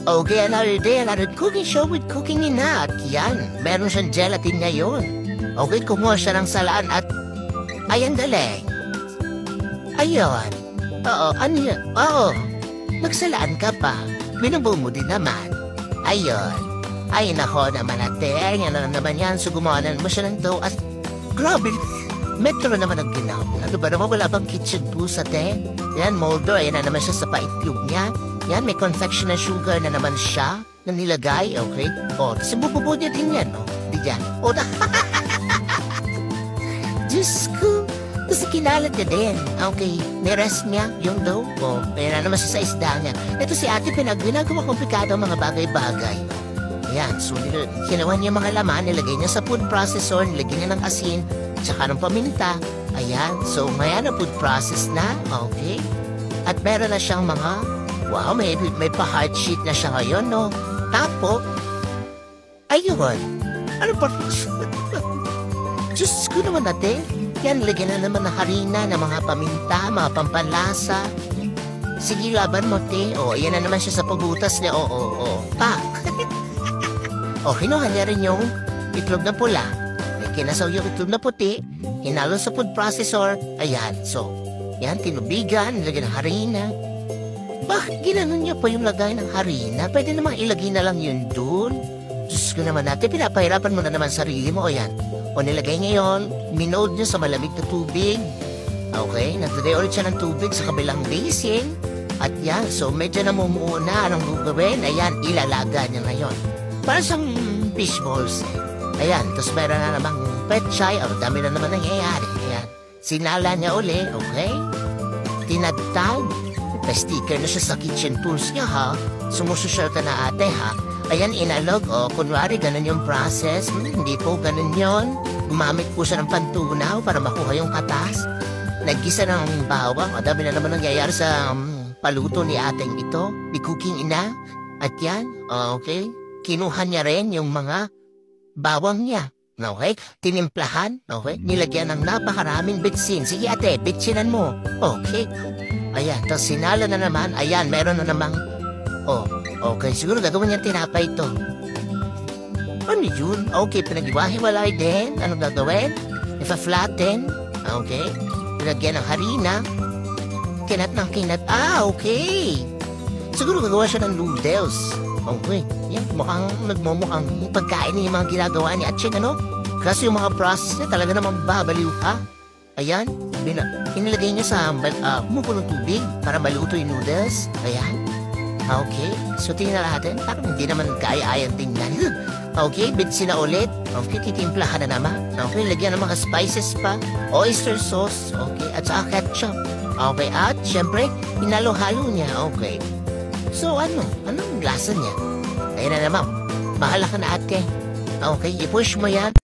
Okay, another day, another cooking show with Cooking Ina. At yan, meron siyang gelatin ngayon. Okay, kumuha siya ng salaan at... Ayan, galing. Ayun. Oo, ano yan? Oo. Nagsalaan ka pa. Binubuo mo din naman. Ayun. Ay, nako naman ate. Yan na naman yan. So, gumawanan mo siya ng dough at... Grabe. Metro naman ang ginawa. Ano ba naman? Wala bang kitchen boost ate? Yan, molder. Ayan na naman siya sa pa-itlog niya. Yan, may confection na sugar na naman siya na nilagay, okay? O, kasi bububo niya din yan, no? Di dyan. O, Diyos ko. Kasi kinalat niya din. Okay, nirest niya yung dough. O, may na naman siya sa isda niya. Ito si ate, ginagawa komplikado ang mga bagay-bagay. Ayan, so ginawa niya mga laman, nilagay niya sa food processor, nilagay niya ng asin, tsaka ng paminta. Ayan, so ngayon na food process na, okay? At meron na siyang mga... Wow, may pa-hard sheet na siya ngayon, no? Tapo. Ayun. Ano pa? Diyos ko naman natin. Yan, lagyan na naman ng harina, ng mga paminta, mga pampanlasa. Sige, laban mo, te. O, yan na naman siya sa pagbutas niya. O. Pak. O, kinuha niya rin yung itlog na pula. May kinasaw yung itlog na puti. Hinalo sa food processor. Ayan, so. Yan, tinubigan, lagyan ng harina. Bakit ginanon niya pa yung lagay ng harina? Pwede namang ilagay na lang yun dun. Diyos ko naman natin, pinapahirapan mo na naman sarili mo. O yan. O nilagay niya yun, minold niya sa malamig na tubig. Okay, nagdagay ulit siya ng tubig sa kabilang basin. At yan, so medyo namumuo na. Anong gagawin? Ayan, ilalaga niya ngayon. Para siyang fish balls. Ayan, tapos meron na namang petchay. O, dami na naman nangyayari. Ayan, sinala niya uli, okay? Tinagtag. May sticker na siya sa kitchen tools niya, ha? Sumususyal ka na ate, ha? Ayan, inalog, o. Kunwari, ganun yung process. Hindi po ganun yon. Gumamit po siya ng pantunaw para makuha yung katas. Naggisa ng bawang. O, dami na naman nangyayari sa paluto ni ating ito, ni Cooking Ina. At yan, okay? Kinuha niya rin yung mga bawang niya. Okay? Tinimplahan, okay? Nilagyan ng napakaraming bitsin. Sige ate, bitsinan mo. Okay. Ayan, tapos sinala na naman. Ayan, meron na namang... Oh, okay. Siguro gagawin niya tinapay ito. Ano yun? Okay, pinag-iwahiwalay din. Anong gagawin? Ipa-flatten. Okay. Pinagyan ng harina. Kinat ng kinat. Okay. Siguro gagawa siya ng noodles. Okay. Yan, mukhang nagmumukhang pagkain niya yung mga ginagawa niya. At siya, ano? Kasi yung mga process niya talaga namang babaliw ka. Ayan, inilagay niya sa kumukulong tubig para maluto yung noodles. Ayan. Okay, so tingnan natin. Parang hindi naman kaya-ayan tingnan. Okay, bitsin na ulit. Okay, titimplahan na naman. Okay, lagyan ng mga spices pa. Oyster sauce. Okay, at saka ketchup. Okay, at syempre, hinalo-halo niya. Okay. So ano? Anong lasa niya? Ayan na naman. Bahala ka na ate. Okay, i-push mo yan.